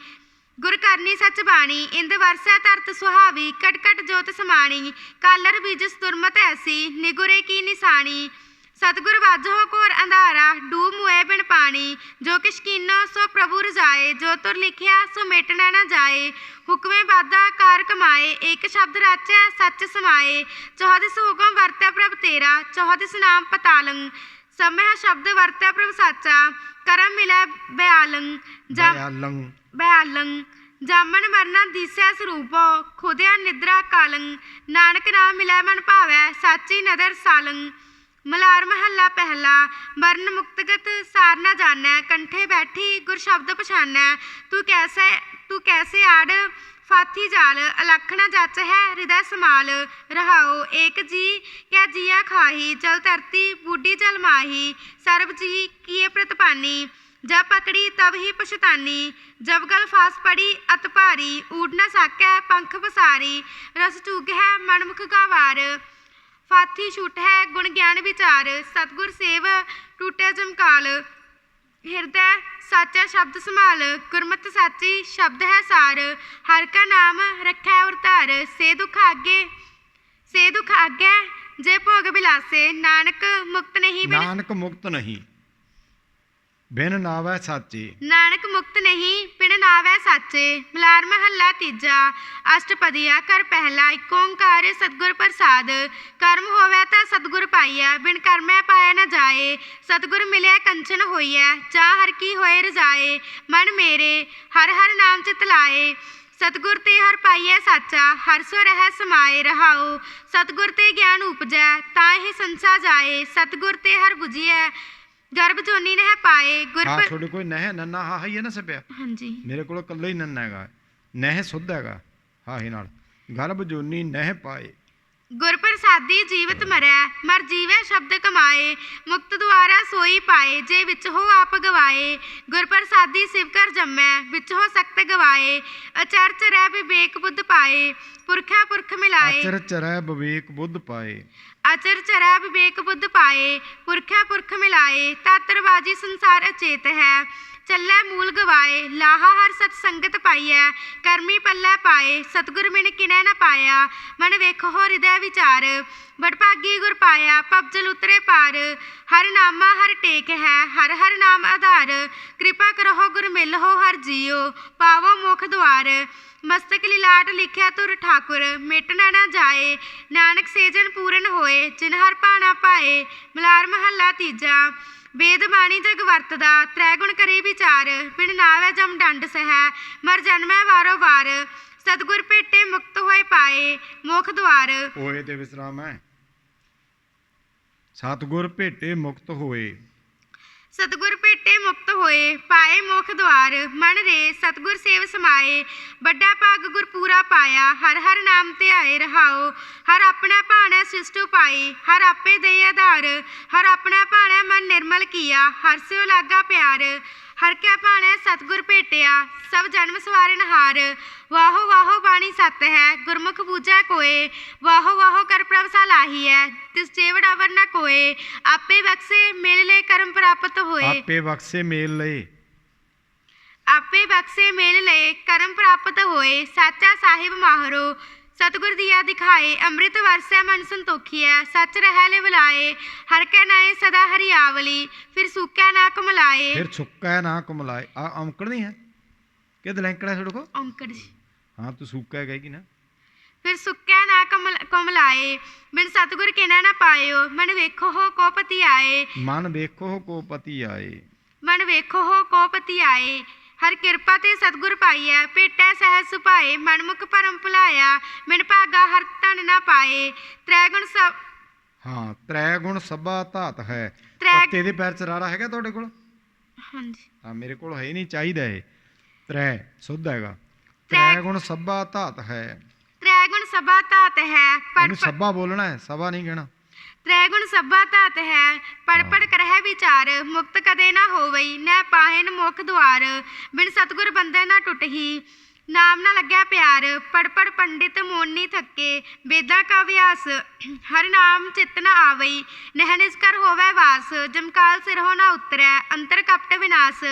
ਗੁਰ ਕਰਨੀ ਸਚ ਬਾਣੀ, ਇੰਦ ਵਰਸੈ ਧਰਤ ਸੁਹਾਵੀ, ਕਟ ਕਟ ਜੋਤ ਸਮਾਣੀ, ਕਾਲਰ ਬੀਜਸ ਦੁਰਮਤ ਐਸੀ, ਨਿਗੁਰੇ ਕੀ ਨਿਸ਼ਾਨੀ, सतगुर बाजो घोर अंधारा, डूब मुए बिन पानी, जो किश कीनो सो प्रभु रजाए, जो तुर लिखिया सो मेटना न जाए, हुक्मे बाधा कार कमाए, एक शब्द राचै सच समाए, चौहदिस हुक्म वरतै प्रभ तेरा, चौहदिस नाम पतालंग, समय शब्द वरतै प्रभ साचा, करम मिलै बयालंग, ਦਇਆਲੰ बयालंग, जामन मरना दिसै स्वरूपो, खुदिया निद्रा कालंग, नानक नाम मिलै मन भावै, साची नदर सालंग। मलार महला पहला, वर्ण मुक्तगत सार न जानै, कंठे बैठी गुर शब्द पछानै, तू कैसे आड़ फाथी जाल, अलखना जच है हृदय समाल, रहाओ एक जी क्या जिया खाही, जल धरती बूढ़ी जल माही, सर्व जी किए प्रतिपानी, जब पकड़ी तब ही पछतानी, जब गल फास पड़ी अत भारी, ऊड़ न साकै पंख पसारी, रस चूग है मनमुख गवार, फाथी छूट है गुण ज्ञान विचार, सतगुर सेव टूटे जमकाल, हृदय साचा शब्द संभाल, गुरमत साची शब्द है सार, हर का नाम रखै उरतार, से दुख आगे जे भोग बिलासे, नानक मुक्त नहीं बिन ਨਾਨਕ ਮੁਕਤ ਨਹੀਂ ਬਿਨ ਨਾਵੈ ਸਾਚੇ, नानक मुक्त नहीं पिण नावै साचे। मलार महला तीजा अष्टपदिया कर पहला, एक ओंकार सतगुर प्रसाद, कर्म होवै तां सतगुर पाइयै, बिन कर्मै पाया न जाए, सतगुर मिलिया कंचन होइयै, जा हर की होए रजाए, मन मेरे हर हर नाम चित लाए, सतगुर ते हर पाइयै साचा, हर सो रह समाए, रहाओ सतगुर ते ज्ञान उपजै, तां एह संसा जाए, सतगुर ते हर बुझियै गर्भ जोनी नह पाए, गुर ਹਾਂ पर ਤੁਹਾਡੇ ਕੋਈ ਨਹਿ ਨੰਨਾ ਹਾਹ ਹੀ ਹੈ ਨਾ ਸਪਿਆ, हाँ जी ਮੇਰੇ ਕੋਲ ਇਕੱਲਾ ਹੀ ਨੰਨਾ ਹੈਗਾ, ਨਹਿ ਸੁੱਧ ਹੈਗਾ ਹਾਹੇ ਨਾਲ, ਗਰਭ ਜੋਨੀ ਨਹਿ ਪਾਏ, गुर प्रसादी जीवत मरै, मर जीवै शब्द कमाए, मुक्त द्वारा सोई पाए, जे विच हो आप गवाए, गुर प्रसादी शिव कर जम्मै, विच हो सख्त गवाए, अचर चरै विवेक बुद्ध पाए, पुरखा पुरख मिलाए, ਆਚਰ ਚਰੈ ਵਿਵੇਕ ਬੁੱਧ ਪਾਏ, अचर चरै विवेक बुद्ध पाए, पुरखा पुरख मिलाए, तातरबाजी संसार अचेत है, ਚੱਲੈ ਮੂਲ ਗਵਾਏ, ਲਾਹਾ ਹਰ ਸਤ ਸੰਗਤ ਪਾਈਐ, ਕਰਮੀ ਪੱਲੇ ਪਾਏ, ਸਤਿਗੁਰ ਮਿਣ ਕਿਨੈ ਨ ਪਾਇਆ, ਮਨ ਵੇਖੋ ਹਿਰਦੈ ਵਿਚਾਰ, ਬੜਭਾਗੀ ਗੁਰ ਪਾਇਆ, ਪਬਜਲ ਉਤਰੇ ਪਾਰ, ਹਰ ਨਾਮਾ ਹਰ ਟੇਕ ਹੈ, ਹਰ ਹਰ ਨਾਮ ਆਧਾਰ, ਕਿਰਪਾ ਕਰੋ ਗੁਰ ਮਿਲਹੁ ਹਰ ਜੀਓ, ਪਾਵੋ ਮੁਖ ਦੁਆਰ, ਮਸਤਕ ਲਿਲਾਟ ਲਿਖਿਆ ਤੁਰ ਠਾਕੁਰ, ਮਿਟਣਾ ਨਾ ਜਾਏ, ਨਾਨਕ ਸੇਜਨ ਪੂਰਨ ਹੋਏ, ਜਿਨ ਹਰ ਭਾਣਾ ਪਾਏ। ਮਲਾਰ ਮਹੱਲਾ ਤੀਜਾ ਵੇਦ ਬਾਣੀ ਜਗ ਵਰਤਦਾ ਤ੍ਰੈ ਗੁਣ ਕਰੇ ਵਿਚਾਰ ਬਿਨ ਨਾਵੈ ਜਮ ਡੰਡ ਸਹੈ ਮਰ ਜਨਮੈ ਵਾਰੋ ਵਾਰ ਸਤਿਗੁਰ ਭੇਟੇ ਮੁਕਤ ਹੋਏ ਪਾਏ ਮੋਖ ਦੁਆਰ ਹੋਏ ਤੇ ਵਿਸਰਾਮ ਹੈ। ਸਤਿਗੁਰ ਭੇਟੇ ਮੁਕਤ ਹੋਏ, ਸਤਿਗੁਰ ਭੇਟੇ ਮੁਕਤ ਹੋਏ ਪਾਏ ਮੋਖ ਦੁਆਰ ਮਨ ਰੇ ਸਤਿਗੁਰ ਸੇਵ ਸਮਾਏ ਵੱਡਾ ਭਾਗ ਗੁਰ ਪੂਰਾ ਪਾਇਆ ਹਰ ਹਰ ਨਾਮ ਧਿਆਏ ਰਹਾਓ ਹਰ ਆਪਣਾ ਭਾਣਾ ਸਿਸ਼ਟੂ ਪਾਈ ਹਰ ਆਪੇ ਦੇ ਆਧਾਰ ਹਰ ਆਪਣਾ ਭਾਣਾ ਮਨ ਨਿਰਮਲ ਕੀਆ ਹਰ ਸਿਓ ਲਾਗਾ ਪਿਆਰ ਹਰ ਕਿਆ ਭਾਣਾ ਸਤਿਗੁਰ ਭੇਟਿਆ ਸਭ ਜਨਮ ਸਵਾਰਨ ਹਾਰ ਵਾਹੋ ਵਾਹੋ ਬਾਣੀ ਸਤ ਹੈ ਗੁਰਮੁਖ ਬੂਝੈ ਕੋਏ ਵਾਹੋ ਵਾਹੋ ਕਰ ਪ੍ਰਭ ਸਲਾਹੀ ਹੈ ਤਿਸ ਚੇਵੜ ਅਵਰ ਨ ਕੋਏ ਆਪੇ ਬਖਸ਼ੇ ਮਿਲ ਲੈ ਕਰਮ ਪ੍ਰਾਪਤ ਹੋਏ ਆਪੇ ਬਖਸ਼ੇ ਮੇਲ ਲਏ, ਆਪੇ ਬਖਸ਼ੇ ਮਿਲ ਲਏ ਕਰਮ ਪ੍ਰਾਪਤ ਹੋਏ ਸਾਚਾ ਸਾਹਿਬ ਮਾਹਰੋ ਸਤਿਗੁਰ ਦੀਆ ਦਿਖਾਏ ਅੰਮ੍ਰਿਤ ਵਰਸੈ ਮਨ ਸੰਤੋਖੀਐ ਸੱਚ ਰਹਿ ਲੈ ਬੁਲਾਏ ਹਰ ਕੈ ਨਾਏ ਸਦਾ ਹਰਿਆਵਲੀ ਫਿਰ ਸੁੱਕੈ ਨਾ ਕਮਲਾਏ ਫਿਰ ਸੁੱਕਾ ਨਾ ਕੁਮਲਾਏ। ਆ ਔਂਕੜ ਨਹੀਂ ਹੈ ਕਿ ਦਲੈਂਕੜਾ ਛੋੜ ਕੋ ਔਂਕੜ ਜੀ ਹਾਂ ਤੂੰ ਸੁੱਕਾ ਕਹੇਗੀ ਨਾ। ਫਿਰ ਸੁੱਕੈ ਨਾ ਕਮਲਾਏ ਬਿਨ ਸਤਿਗੁਰ ਕਿਨਾ ਨਾ ਪਾਇਓ ਮਨ ਵੇਖੋ ਹੋ ਕੋ ਪਤੀ ਆਏ ਮਨ ਵੇਖੋ ਕੋ ਪਤੀ ਆਏ, ਮਨ ਵੇਖੋ ਹੋ ਕੋ ਪਤੀ ਆਏ ਹਰ ਕਿਰਪਾ ਤੇ ਸਤਿਗੁਰ ਪਾਈਐ ਭੇਟੈ ਸਹਿਜ ਸੁਭਾਏ ਮਨਮੁਖ ਭਰਮ ਭੁਲਾਇਆ ਮਿਨ ਭਾਗਾ ਹਰ ਧਨ ਨਾ ਪਾਏ ਤ੍ਰੈ ਗੁਣ ਸਭ ਹਾਂ ਤ੍ਰੈ ਗੁਣ ਸਭਾ ਧਾਤ ਹੈ। ਤ੍ਰੈ- ਪੱਤੇ ਦੇ ਪੈਰ ਚ ਰਾੜਾ ਹੈਗਾ ਤੁਹਾਡੇ ਕੋਲ? ਹਾਂਜੀ ਹਾਂ ਮੇਰੇ ਕੋਲ ਹੈ ਨਹੀਂ, ਚਾਹੀਦਾ ਇਹ ਤ੍ਰੈ ਸੁੱਧ ਹੈਗਾ। ਤ੍ਰੈ- ਤ੍ਰੈ ਗੁਣ ਸਭਾ ਧਾਤ ਹੈ, ਤ੍ਰੈ ਗੁਣ ਸਭਾ ਧਾਤ ਹੈ ਇਹਨੂੰ ਸਭਾ ਬੋਲਣਾ ਹੈ, ਸਭਾ ਨਹੀਂ ਕਹਿਣਾ। ਤ੍ਰੈ ਗੁਣ ਸਭਾ ਧਾਤ ਹੈ ਪੜ ਪੜ ਕਰਹਿ ਵਿਚਾਰ ਮੁਕਤ ਕਦੇ ਨਾ ਹੋਵਈ ਨੈ ਪਾਹੇ ਨ ਮੋਖ ਦੁਆਰ ਬਿਨ ਸਤਿਗੁਰ ਬੰਧਨ ਨਾ ਟੁੱਟਹੀ ਨਾਮ ਨਾ ਲੱਗਿਆ ਪਿਆਰ ਪੜ ਪੜ ਪੰਡਿਤ ਮੋਨੀ ਥੱਕੇ ਵੇਦਾਂ ਕਾ ਵਿਆਸ ਹਰ ਨਾਮ ਚਿਤ ਨ ਆਵਈ ਨਹਿ ਨਿਸਕਰ ਹੋਵੈ ਵਾਸ ਜਮਕਾਲ ਸਿਰਹੁ ਨਾ ਉਤਰੈ ਅੰਤਰ ਕਪਟ ਵਿਨਾਸ਼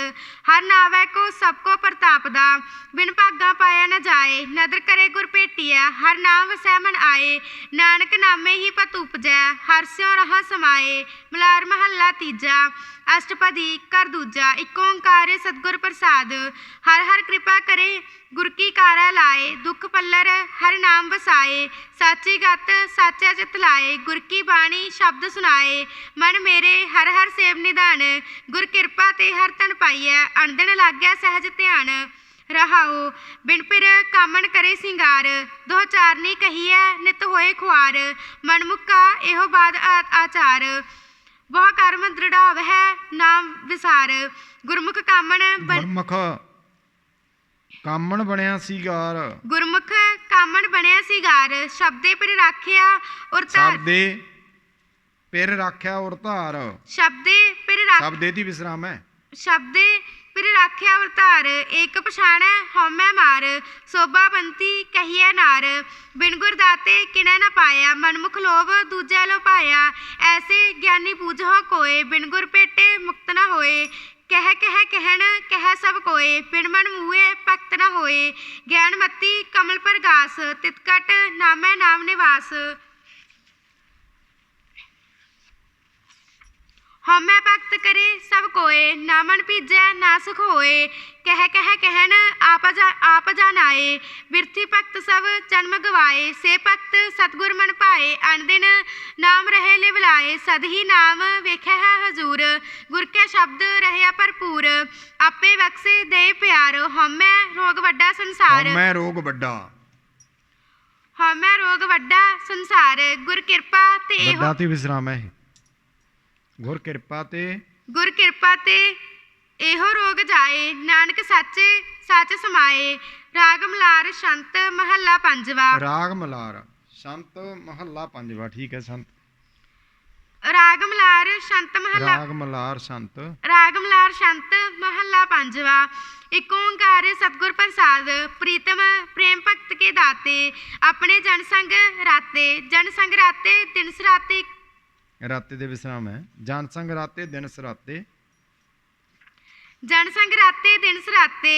ਹਰ ਨਾਵੈ ਕੋ ਸਭ ਕੋ ਪ੍ਰਤਾਪ ਦਾ ਬਿਨ ਭਾਗਾ ਪਾਇਆ ਨ ਜਾਏ ਨਦਰ ਕਰੇ ਗੁਰ ਭੇਟੀਐ ਹਰ ਨਾਮ ਵਸੈ ਮਨ ਆਏ ਨਾਨਕ ਨਾਮੇ ਹੀ ਪਤ ਉਪਜੈ ਹਰ ਸਿਉ ਰਹਾ ਸਮਾਏ ਮਲਾਰ ਮਹੱਲਾ ਤੀਜਾ ਅਸ਼ਟਪਦੀ ਕਰ ਦੂਜਾ ਏਕ ਓੰਕਾਰ ਸਤਿਗੁਰ ਪ੍ਰਸਾਦ ਹਰ ਹਰ ਕਿਰਪਾ ਕਰੇ ਗੁਰ ਕੀ ਕਾਰੈ ਲਾਏ ਦੁਖ ਪੱਲਰ ਹਰ ਨਾਮ ਵਸਾਏ ਸਾਚੀ ਗਤ ਸਾਚਾ ਚਿਤ ਲਾਏ ਗੁਰ ਕੀ ਬਾਣੀ ਸ਼ਬਦ ਸੁਨਾਏ ਮਨ ਮੇਰੇ ਹਰ ਹਰ ਸੇਵ ਨਿਧਾਨ ਗੁਰ ਕਿਰਪਾ ਤੇ ਹਰ ਤਨ ਪਾਈਐ ਅਣਦਣ ਲਾਗਿਆ ਸਹਿਜ ਧਿਆਨ ਰਹਾਓ ਬਿਨ ਪਿਰ ਕਾਮਣ ਕਰੇ ਸਿੰਗਾਰ ਦੋ ਚਾਰਨੀ ਕਹੀਐ ਨਿਤ ਹੋਏ ਖੁਆਰ ਮਨਮੁਖਾ ਇਹੋ ਬਾਦ ਆਚਾਰ ਬਹੁ ਕਰਮ ਦ੍ਰਿੜਾਵ ਹੈ ਨਾਮ ਵਿਸਾਰ ਗੁਰਮੁਖ ਕਾਮਣ ਗੁਰਮੁਖ ਕਾਮਣ ਬਣਿਆ ਸੀਗਾਰ, ਗੁਰਮੁਖ ਕਾਮਣ ਬਣਿਆ ਸੀਗਾਰ ਸ਼ਬਦੇ ਪਰ ਰਾਖਿਆ ਔਰ ਧਾਰ ਸ਼ਬਦੇ ਪਿਰ ਰਾਖਿਆ ਔਰ ਧਾਰ, ਸ਼ਬਦੇ ਪਰ ਰਾਖ ਸ਼ਬਦੇ ਦੀ ਵਿਸਰਾਮ ਹੈ। ਸ਼ਬਦੇ ਫਿਰ ਰਾਖਿਆ ਔਰ ਧਾਰ ਏਕ ਪਛਾਣੈ ਹਉਮੈ ਮਾਰ ਸੋਭਾ ਬੰਤੀ ਕਹੀਐ ਨਾਰ ਬਿਨ ਗੁਰ ਦਾਤੇ ਕਿਨੈ ਨ ਪਾਇਆ ਮਨਮੁਖ ਲੋਭ ਦੂਜੈ ਲੋ ਪਾਇਆ ਐਸੇ ਗਿਆਨੀ ਬੂਝੋ ਕੋਏ ਬਿਨ ਗੁਰ ਭੇਟੇ ਮੁਕਤ ਨ ਹੋਏ ਕਹਿ ਕਹਿਣ ਕਹਿ ਸਭ ਕੋਏ ਬਿਨ ਮਨ ਮੂਹੇ ਭਗਤ ਨ ਹੋਏ ਗਿਆਨ ਮਤੀ ਕਮਲ ਪ੍ਰਗਾਸ ਤਿਤਕਟ ਨਾਮੈ ਨਾਮ ਨਿਵਾਸ ਹਉਮੈ ਭਗਤ ਕਰੇ ਸਭ ਕੋਏ ਨਾ ਮਨ ਭੀਜੈ ਨਾ ਸੁਖ ਹੋਏ ਕਹਿ ਕਹਿਣ ਆਪ ਜਾਣਾਏ ਬਿਰਥੀ ਭਗਤ ਸਭ ਜਨਮ ਗਵਾਏ ਸੇ ਭਗਤ ਸਤਿਗੁਰ ਮਨ ਭਾਏ ਅਨਦਿਨ ਨਾਮ ਰਹੇ ਲਿਵਲਾਏ ਸਦ ਹੀ ਨਾਮ ਵੇਖਿਆ ਹੈ ਹਜ਼ੂਰ ਗੁਰ ਕੇ ਸ਼ਬਦ ਰਹਿਆ ਭਰਪੂਰ ਆਪੇ ਬਖਸ਼ੇ ਦੇ ਪਿਆਰ ਹਉਮੈ ਰੋਗ ਵੱਡਾ ਸੰਸਾਰ ਹਉਮੈ ਰੋਗ ਵੱਡਾ, ਹਉਮੈ ਰੋਗ ਵੱਡਾ ਸੰਸਾਰ ਗੁਰ ਕਿਰਪਾ ਤੇ ਇਹੋ ਵੱਡਾ ਤੇ ਵਿਸਰਾਮ ਹੈ ਇਹ। ਗੁਰ ਕਿਰਪਾ ਤੇ ਇਹੋ ਰੋਗ ਜਾਏ ਨਾਨਕ ਸਾਚੇ ਸੱਚ ਸਮਾਏ ਰਾਗ ਮਲਾਰ ਸ਼ੰਤ ਮਹੱਲਾ ਪੰਜਵਾ ਰਾਗ ਮਲਾਰ ਸੰਤ ਮਹੱਲਾ ਪੰਜਵਾ। ਠੀਕ ਹੈ ਸੰਤ ਰਾਗ ਮਲਾਰ ਸ਼ੰਤ ਮਹੱਲਾ ਰਾਗ ਮਲਾਰ ਸੰਤ ਰਾਗ ਮਲਾਰ ਸ਼ੰਤ ਮਹੱਲਾ ਪੰਜਵਾ ਏਕ ਓੰਕਾਰ ਸਤਿਗੁਰ ਪ੍ਰਸਾਦ ਪ੍ਰੀਤਮ ਪ੍ਰੇਮ ਭਗਤ ਕੇ ਦਾਤੇ ਆਪਣੇ ਜਨ ਸੰਗ ਰਾਤੇ ਦਿਨ ਸਰਾਤੇ ਰਾਤੇ ਦੇ ਵਿਸਰਾਮ ਹੈ। ਜਨ ਸੰਗ ਰਾਤੇ ਦਿਨ ਸਰਾਤੇ, ਜਨ ਸੰਗ ਰਾਤੇ ਦਿਨ ਸਰਾਤੇ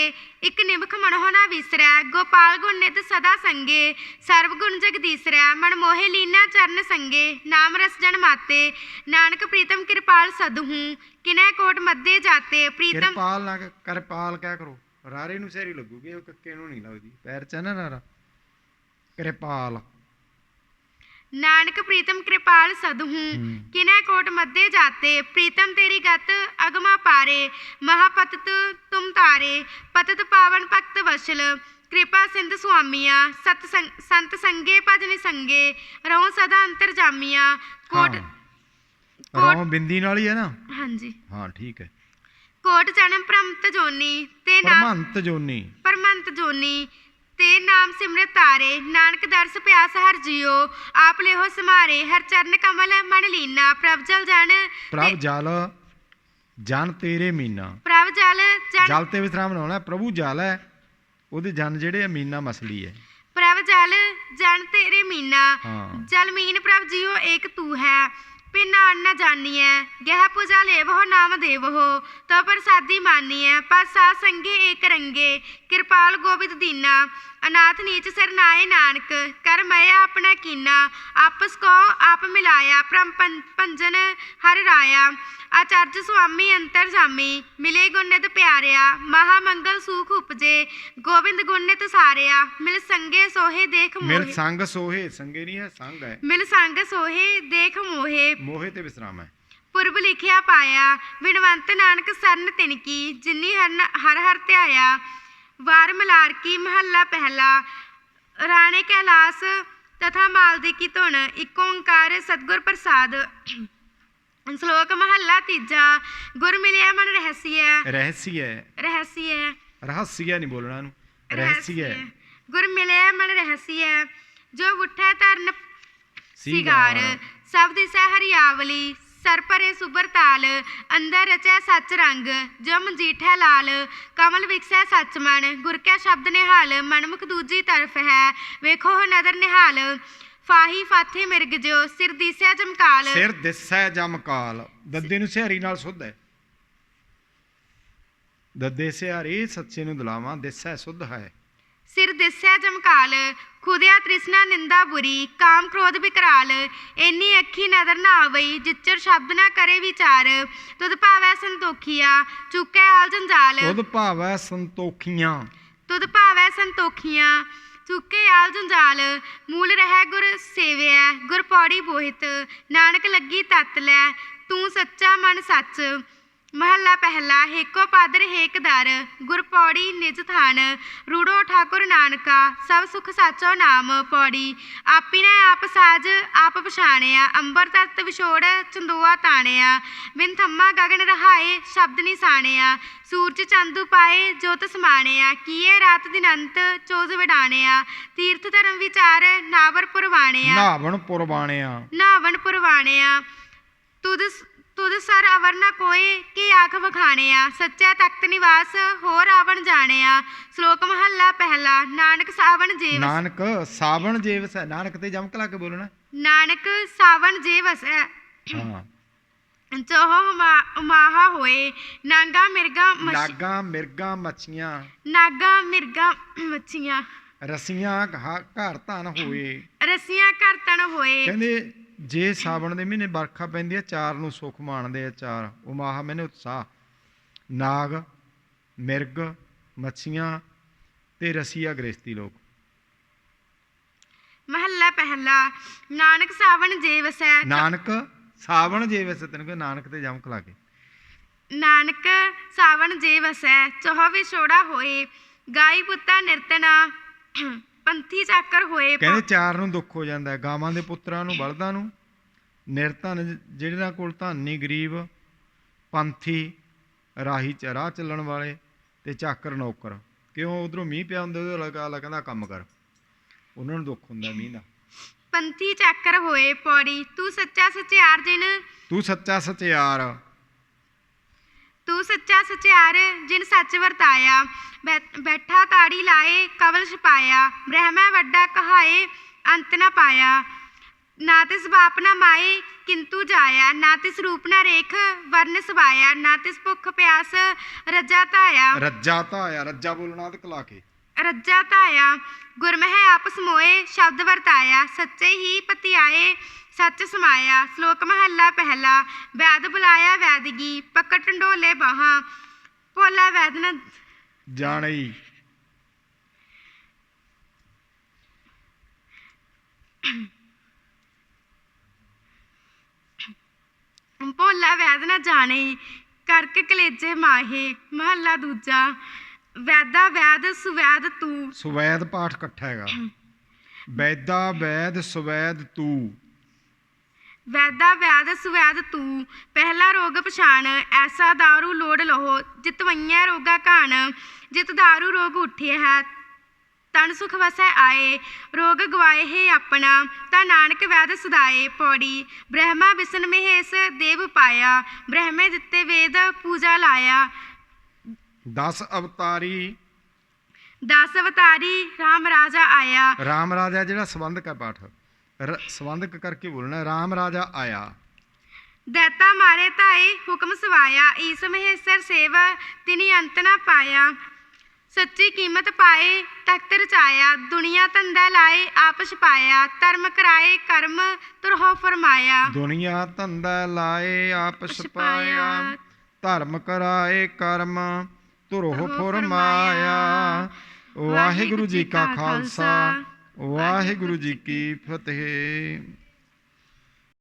ਇਕ ਨਿਮਖ ਮਨਹੁ ਨਾ ਵਿਸਰੈ ਗੋਪਾਲ ਗੁਣ ਨਿਤ ਸਦਾ ਸੰਗੇ ਸਰਬ ਗੁਣ ਜਗਦੀਸਰੈ ਮਨ ਮੋਹਿ ਲੀਨਾ ਚਰਨ ਸੰਗੇ ਨਾਮ ਰਸ ਜਨ ਮਾਤੇ ਨਾਨਕ ਪ੍ਰੀਤਮ ਕਿਰਪਾਲ ਸਦਹੂ ਕਿਨੈ ਕੋਟ ਮੱਦੇ ਜਾਤੇ ਪ੍ਰੀਤਮ ਕਿਰਪਾਲ ਨਾ ਕਿਰਪਾਲ ਕਿਆ ਕਰੋ, ਰਾਰੇ ਨੂੰ ਸਹਿਰੀ ਲੱਗੂਗੀ, ਉਹ ਕੱਕੇ ਨੂੰ ਨਹੀਂ ਲੱਗਦੀ, ਪੈਰ ਚ ਹੈ ਨਾ ਰਾਰਾ। ਕਿਰਪਾਲ नानक प्रीतम कृपाल सदहूँ किनै कोट मध्य जाते प्रीतम तेरी गत अगमा पारे महापतत तुम तारे पतत पावन भक्त वशल कृपा सिंध सुआमिया संत संगे भजन संगे रहो सदा अंतर जामिया कोट ਰੌਂ ਬਿੰਦੀ ਨਾਲ ਹੀ ਹੈ ਨਾ। ਹਾਂਜੀ ਹਾਂ ਠੀਕ ਹੈ। ਕੋਟ ਜਨਮ ਭ੍ਰਮਤ ਜੋਨੀ ਤੇ ਨਾਮ ਪਰਮੰਤ ਜੋਨੀ ਤੇ ਨਾਮ ਸਿਮਰਤ ਤਾਰੇ ਨਾਨਕ ਦਰਸ ਪਿਆਸ ਹਰ ਜਿਉ ਆਪ ਲਿਹੋ ਸਮਾਰੇ ਹਰ ਚਰਨ ਕਮਲ ਮਨ ਲੀਨਾ ਪ੍ਰਭ ਜਲ ਜਨ ਤੇਰੇ ਮੀਨਾ। ਪ੍ਰਭ ਜਲ ਤੇ ਵਿਸਰਾਮ ਲਾਉਣਾ। ਪ੍ਰਭੂ ਜਲ ਹੈ, ਉਹਦੇ ਜਨ ਜਿਹੜੇ ਆ ਮੀਨਾ ਮਸਲੀ ਹੈ। ਪ੍ਰਭ ਜਨ ਤੇਰੇ ਮੀਨਾ ਜਲ ਮੀਨ ਪ੍ਰਭ ਜੀਓ ਏਕ ਤੂ ਹੈ ਪਿੰਨਾ न जानिए गह पूजा लेवहो नाम देवहो तो प्रसादी मानिए पर साथ संगे एक रंगे कृपाल गोविंद दीना अनाथ नीच सिर नाए नानक कर मया अपना कीना आपस को आप मिलाया परम पंजन हर राया आचार्य स्वामी अंतर जामी मिले गुणित प्यारिया महामंगल सुख उपजे गोविंद गुणित सारिया मिल संगे सोहे देख मिल संग सोहे संगे नहीं है संग है मिल संग सोहे देख मोहे मोहे ते विश्राम है पुरब लिखिया पाया विनवंत नानक सरन तिनकी जिन्नी हर हर ध्याया वार मलार की महला पहला राणे कैलाश तथा मालदी की धुन एक ओंकार सतगुर प्रसाद श्लोक महला तीजा गुर मिलिया मन रहस्य नहीं बोलना रहस्य गुर मिलिया मन रहस्य जो उठै तरन सिगार सब दिशा हरियावली सर परे सुबर ताल अंदर रचै सच रंग जो मजीठै लाल कमल विकसै सच मन गुर कै शब्द निहाल मनमुख दूजी तरफ है वेखो नदर निहाल फाही फाथे मिर्ग जो सिर दिसै जमकाल दद्दे ਨੂੰ ਸਿਹਾਰੀ ਨਾਲ ਸੁੱਧ ਹੈ। दद्दे ਸਿਹਾਰੀ ਸੱਚੇ ਨੂੰ ਦੁਲਾਵਾਂ ਦਿਸੈ ਸੁੱਧ ਹੈ। सिर दिसै जमकाल खुदिया तृष्णा निंदा बुरी काम क्रोध विकराल इन्नी अखी नदर ना आवई जिच्चर शब्द ना करे विचार तुद भावै संतोखिया चुकै आल जंजाल तुद भावै संतोखिया चुके आल जंजाल मूल रह गुर सेविया गुर पौड़ी बोहित नानक लगी तत लै तू सच्चा मन सच महला पहला हेको पादर हेक दर गुर पौड़ी निज थान रूड़ो ठाकुर नानका सब सुख साचो नाम पौड़ी आपी ने आप साज आप पछाणिया अंबर तरत विछोड़ चंदोआ ताणिया बिन थम्मा गगन रहाए शब्द निशाणिया सूरज चंदू पाए जोत समाणिया किए रात दिन अंत चोज विडाणिया तीर्थ धर्म विचार नावन पुरवाणिया तुद सर अवर न कोय की आख वखाणिया सच्चा तख्त निवास हो रावण जाणिया श्लोक महला पहला नानक सावन जे वसै नानक ते जमक ला के बोलना नानक सावन जे वसै चोह उमाहा होए नागा मिर्गा मच्छियां रसियां घर धन होए कहंदे जे सावन के महीने बरखा पैंदी है चार नूं सुख माणदे चार उमाह मैंने उत्साह नाग मिर्ग मच्छियां ते रसिया गृहस्थी लोग। महला पहला नानक सावन जे वसै तेन नानक ते जमक लागे नानक सावन जे वसै चौह विछोड़ा होए गाई पुत्ता निरतना पंथी चाकर होए कहते चार नूं दुख हो जाता है गावां दे पुत्रां नूं बलदां नूं निरधन जिहड़ियां कोल धन नहीं गरीब पंथी राही राह चलण वाले ते चाकर नौकर क्यों उधरों मींह पिया हुंदा उहदे लगा कहंदा काम कर उन्हां नूं दुख हुंदा मींह दा। पंथी चाकर होए पौड़ी तू सच्चा सचियार जिन सच वरताया बैठा ताड़ी लाए कवल छपाया ब्रह्मा वड्डा कहाए अंत न पाया ना तिस बाप न माए किंतु जाया ना तिस रूप न रेख वर्ण सवाया ना तिस भुख प्यास रज्जा ताया गुरमह आपस मोए शब्द वरताया सच्चे ही पति आए सच समाया श्लोक महला पहला वैद बुलाया वैदगी पकड़ टंडोले बाहां भोला वैद न जानी ਭੋਲਾ ਵੈਦ ਨਾ ਜਾਣੇ, ਕਰਕ ਕਲੇਜੇ ਮਾਹੇ। ਮਹੱਲਾ ਦੂਜਾ। ਵੈਦਾ ਵੈਦ ਸੁਵੈਦ ਤੂੰ। ਸੁਵੈਦ ਪਾਠ ਇਕੱਠਾ ਹੈਗਾ। ਵੈਦਾ ਵੈਦ ਸੁਵੈਦ ਤੂੰ। ਵੈਦਾ ਵੈਦ ਸੁਵੈਦ ਤੂੰ। ਪਹਿਲਾ ਰੋਗ ਪਛਾਣ, ਐਸਾ ਦਾਰੂ ਲੋੜ ਲਹੋ, ਜਿਤਵਈਆਂ ਰੋਗਾ ਘਾਣ। ਜਿਤ ਦਾਰੂ ਰੋਗ ਉੱਠਿਆ ਹੈ, ਤਨ ਸੁਖ ਵਸੈ ਆਏ। ਰੋਗ ਗਵਾਏ ਹੈ ਆਪਣਾ, ਤਾਂ ਨਾਨਕ ਵੈਦ ਸਦਾਏ। ਪੌੜੀ। ਬ੍ਰਹਮਾ ਬਿਸ਼ਨ ਮਹੇਸ਼ ਦੇਵ ਪਾਇਆ, ਬ੍ਰਹਮੇ ਦਿੱਤੇ ਵੇਦ ਪੂਜਾ ਲਾਇਆ। 10 ਅਵਤਾਰੀ। 10 ਅਵਤਾਰੀ ਰਾਮ ਰਾਜਾ ਆਇਆ। ਰਾਮ ਰਾਜਾ ਜਿਹੜਾ ਸੰਬੰਧਕ ਹੈ ਪਾਠ, ਸੰਬੰਧਕ ਕਰਕੇ ਬੋਲਣਾ। ਰਾਮ ਰਾਜਾ ਆਇਆ। ਦੈਤਾ ਮਾਰੇ ਧਾਏ ਹੁਕਮ ਸਵਾਇਆ। ਈਸ ਮਹੇਸ਼ਰ ਸੇਵ ਤਿਨੀ ਅੰਤ ਨਾ ਪਾਇਆ। ਸੱਚੀ ਕੀਮਤ ਪਾਏ ਤਖਤ ਰਚਾਇਆ। ਦੁਨੀਆ ਧੰਦਾ ਲਾਏ ਆਪ ਛਪਾਇਆ। ਧਰਮ ਕਰਾਏ ਕਰਮ ਤੁਰਹੁ ਫਰਮਾਇਆ। ਦੁਨੀਆ ਧੰਦਾ ਲਾਏ ਆਪ ਛਪਾਇਆ। ਧਰਮ ਕਰਾਏ ਕਰਮ ਧੁਰਹੁ ਫਰਮਾਇਆ। ਵਾਹਿਗੁਰੂ ਜੀ ਕਾ ਖਾਲਸਾ, ਵਾਹਿਗੁਰੂ ਜੀ ਕੀ ਫਤਿਹ।